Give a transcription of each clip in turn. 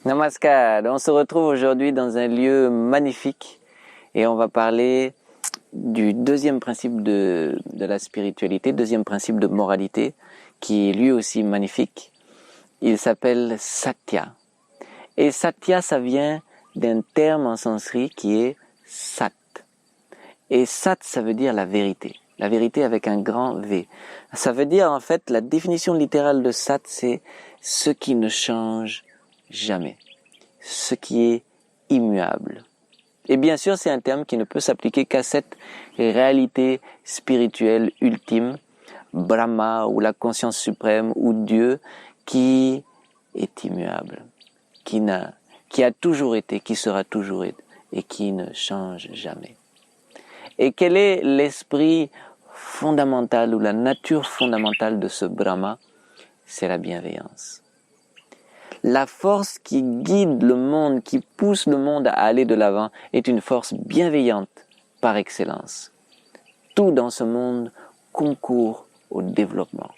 Namaskar, on se retrouve aujourd'hui dans un lieu magnifique et on va parler du deuxième principe de la spiritualité, deuxième principe de moralité qui est lui aussi magnifique. Il s'appelle Satya. Et Satya, ça vient d'un terme en sanskrit qui est Sat. Et Sat, ça veut dire la vérité. La vérité avec un grand V. Ça veut dire en fait, la définition littérale de Sat, c'est ce qui ne change jamais, ce qui est immuable. Et bien sûr, c'est un terme qui ne peut s'appliquer qu'à cette réalité spirituelle ultime, Brahma ou la conscience suprême ou Dieu qui est immuable, qui a toujours été, qui sera toujours et qui ne change jamais. Et quel est l'esprit fondamental ou la nature fondamentale de ce Brahma? C'est la bienveillance. La force qui guide le monde, qui pousse le monde à aller de l'avant, est une force bienveillante par excellence. Tout dans ce monde concourt au développement.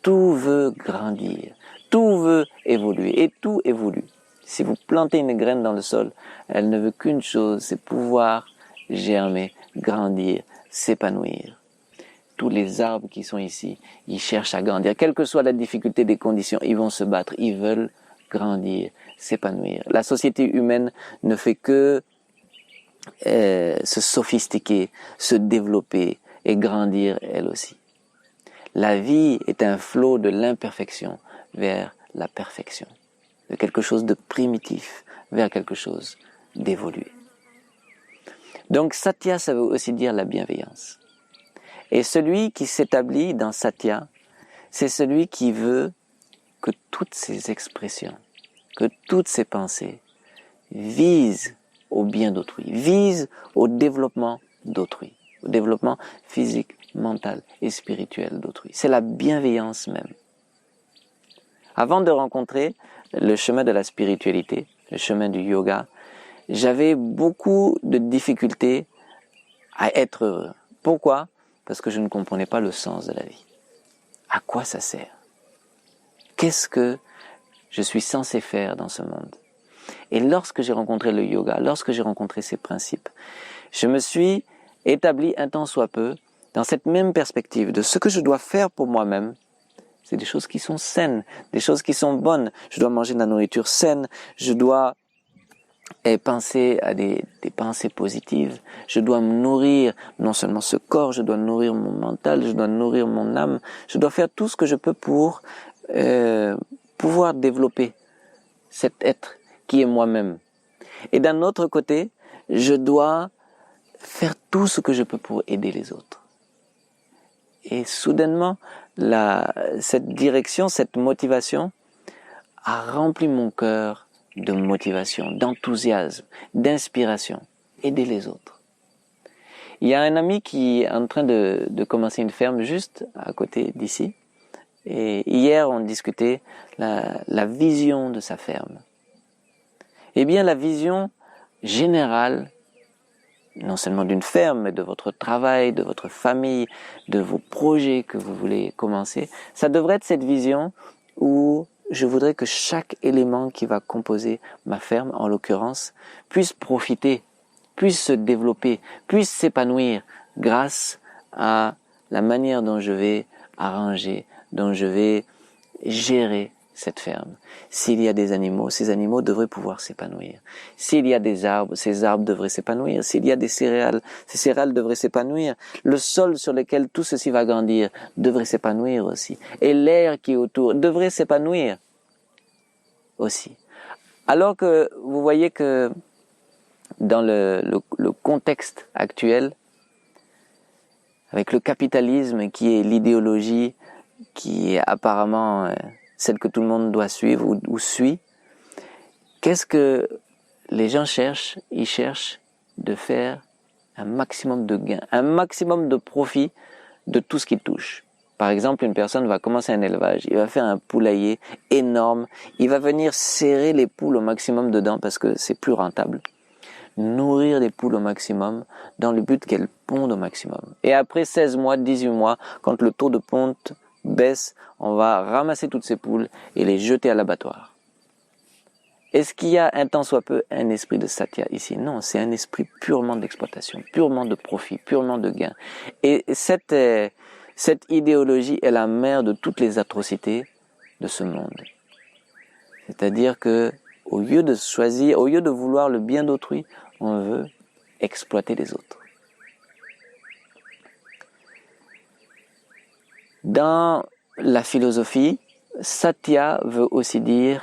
Tout veut grandir, tout veut évoluer et tout évolue. Si vous plantez une graine dans le sol, elle ne veut qu'une chose, c'est pouvoir germer, grandir, s'épanouir. Tous les arbres qui sont ici, ils cherchent à grandir. Quelle que soit la difficulté des conditions, ils vont se battre, ils veulent grandir, s'épanouir. La société humaine ne fait que se sophistiquer, se développer et grandir elle aussi. La vie est un flot de l'imperfection vers la perfection, de quelque chose de primitif vers quelque chose d'évolué. Donc Satya, ça veut aussi dire la bienveillance. Et celui qui s'établit dans Satya, c'est celui qui veut que toutes ces expressions, que toutes ces pensées visent au bien d'autrui, visent au développement d'autrui, au développement physique, mental et spirituel d'autrui. C'est la bienveillance même. Avant de rencontrer le chemin de la spiritualité, le chemin du yoga, j'avais beaucoup de difficultés à être heureux. Pourquoi? Parce que je ne comprenais pas le sens de la vie. À quoi ça sert? Qu'est-ce que je suis censé faire dans ce monde? Et lorsque j'ai rencontré le yoga, lorsque j'ai rencontré ces principes, je me suis établi un tant soit peu dans cette même perspective de ce que je dois faire pour moi-même. C'est des choses qui sont saines, des choses qui sont bonnes. Je dois manger de la nourriture saine, je dois penser à des pensées positives. Je dois me nourrir non seulement ce corps, je dois nourrir mon mental, je dois nourrir mon âme. Je dois faire tout ce que je peux pour pouvoir développer cet être qui est moi-même. Et d'un autre côté, je dois faire tout ce que je peux pour aider les autres. Et soudainement, cette direction, cette motivation a rempli mon cœur de motivation, d'enthousiasme, d'inspiration. Aider les autres. Il y a un ami qui est en train de commencer une ferme juste à côté d'ici. Et hier, on discutait la vision de sa ferme. Eh bien, la vision générale, non seulement d'une ferme, mais de votre travail, de votre famille, de vos projets que vous voulez commencer, ça devrait être cette vision où je voudrais que chaque élément qui va composer ma ferme, en l'occurrence, puisse profiter, puisse se développer, puisse s'épanouir grâce à la manière dont je vais arranger, dont je vais gérer cette ferme. S'il y a des animaux, ces animaux devraient pouvoir s'épanouir. S'il y a des arbres, ces arbres devraient s'épanouir. S'il y a des céréales, ces céréales devraient s'épanouir. Le sol sur lequel tout ceci va grandir devrait s'épanouir aussi. Et l'air qui est autour devrait s'épanouir aussi. Alors que vous voyez que dans le contexte actuel, avec le capitalisme qui est l'idéologie qui est apparemment celle que tout le monde doit suivre ou suit, qu'est-ce que les gens cherchent? Ils cherchent de faire un maximum de gains, un maximum de profit de tout ce qu'ils touchent. Par exemple, une personne va commencer un élevage, il va faire un poulailler énorme, il va venir serrer les poules au maximum dedans parce que c'est plus rentable. Nourrir les poules au maximum dans le but qu'elles pondent au maximum. Et après 16 mois, 18 mois, quand le taux de ponte baisse, on va ramasser toutes ces poules et les jeter à l'abattoir. Est-ce qu'il y a un tant soit peu un esprit de Satya ici? Non, c'est un esprit purement d'exploitation, purement de profit, purement de gain. Et cette idéologie est la mère de toutes les atrocités de ce monde. C'est-à-dire que au lieu de choisir, au lieu de vouloir le bien d'autrui, on veut exploiter les autres. Dans la philosophie, Satya veut aussi dire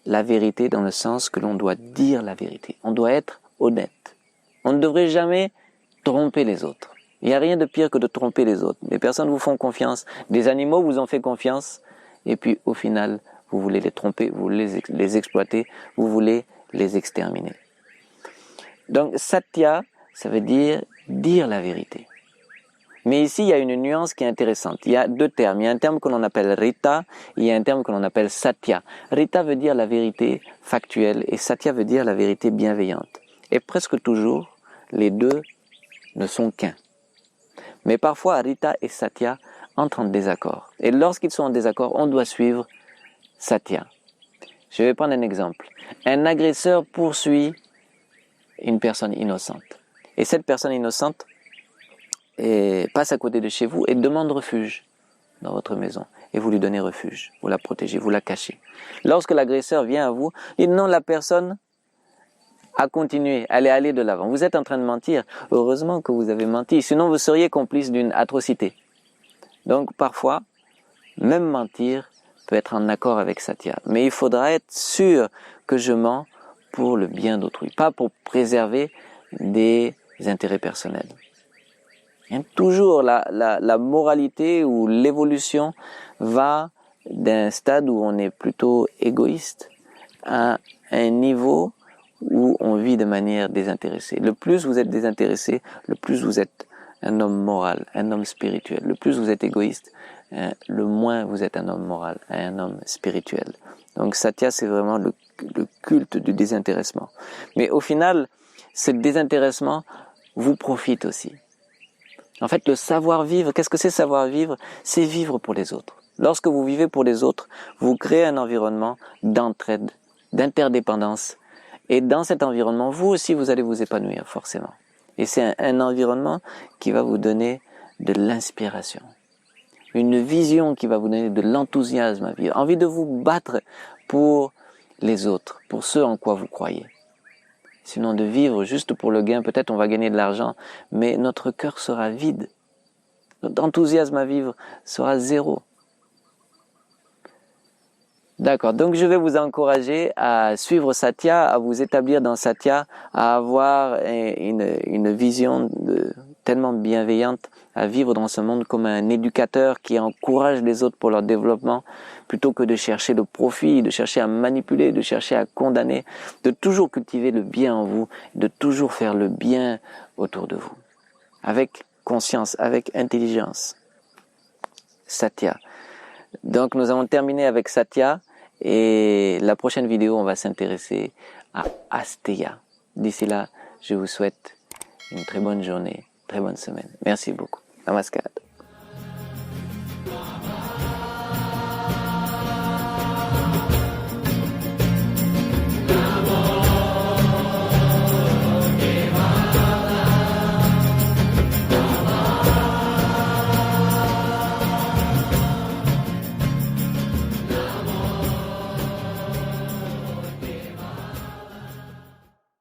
la vérité dans le sens que l'on doit dire la vérité. On doit être honnête. On ne devrait jamais tromper les autres. Il n'y a rien de pire que de tromper les autres. Les personnes vous font confiance, des animaux vous ont fait confiance, et puis au final, vous voulez les tromper, vous voulez les exploiter, vous voulez les exterminer. Donc Satya, ça veut dire la vérité. Mais ici, il y a une nuance qui est intéressante. Il y a deux termes. Il y a un terme que l'on appelle Rita, et il y a un terme que l'on appelle Satya. Rita veut dire la vérité factuelle et Satya veut dire la vérité bienveillante. Et presque toujours, les deux ne sont qu'un. Mais parfois, Rita et Satya entrent en désaccord. Et lorsqu'ils sont en désaccord, on doit suivre Satya. Je vais prendre un exemple. Un agresseur poursuit une personne innocente. Et cette personne innocente passe à côté de chez vous et demande refuge dans votre maison. Et vous lui donnez refuge, vous la protégez, vous la cachez. Lorsque l'agresseur vient à vous, il dit non, la personne a continué, elle est allée de l'avant. Vous êtes en train de mentir. Heureusement que vous avez menti, sinon vous seriez complice d'une atrocité. Donc parfois, même mentir peut être en accord avec Satya. Mais il faudra être sûr que je mens pour le bien d'autrui, pas pour préserver des intérêts personnels. Et toujours la moralité ou l'évolution va d'un stade où on est plutôt égoïste à un niveau où on vit de manière désintéressée. Le plus vous êtes désintéressé, le plus vous êtes un homme moral, un homme spirituel. Le plus vous êtes égoïste, le moins vous êtes un homme moral, un homme spirituel. Donc Satya, c'est vraiment le culte du désintéressement. Mais au final, ce désintéressement vous profite aussi. En fait, le savoir-vivre, qu'est-ce que c'est savoir-vivre? C'est vivre pour les autres. Lorsque vous vivez pour les autres, vous créez un environnement d'entraide, d'interdépendance. Et dans cet environnement, vous aussi, vous allez vous épanouir forcément. Et c'est un environnement qui va vous donner de l'inspiration. Une vision qui va vous donner de l'enthousiasme à vivre. Envie de vous battre pour les autres, pour ceux en quoi vous croyez. Sinon de vivre juste pour le gain, peut-être on va gagner de l'argent, mais notre cœur sera vide. Notre enthousiasme à vivre sera zéro. D'accord, donc je vais vous encourager à suivre Satya, à vous établir dans Satya, à avoir une vision tellement bienveillante, à vivre dans ce monde comme un éducateur qui encourage les autres pour leur développement, plutôt que de chercher le profit, de chercher à manipuler, de chercher à condamner, de toujours cultiver le bien en vous, de toujours faire le bien autour de vous, avec conscience, avec intelligence. Satya. Donc nous avons terminé avec Satya et la prochaine vidéo on va s'intéresser à Asteya. D'ici là, je vous souhaite une très bonne journée, très bonne semaine. Merci beaucoup. Namaskar.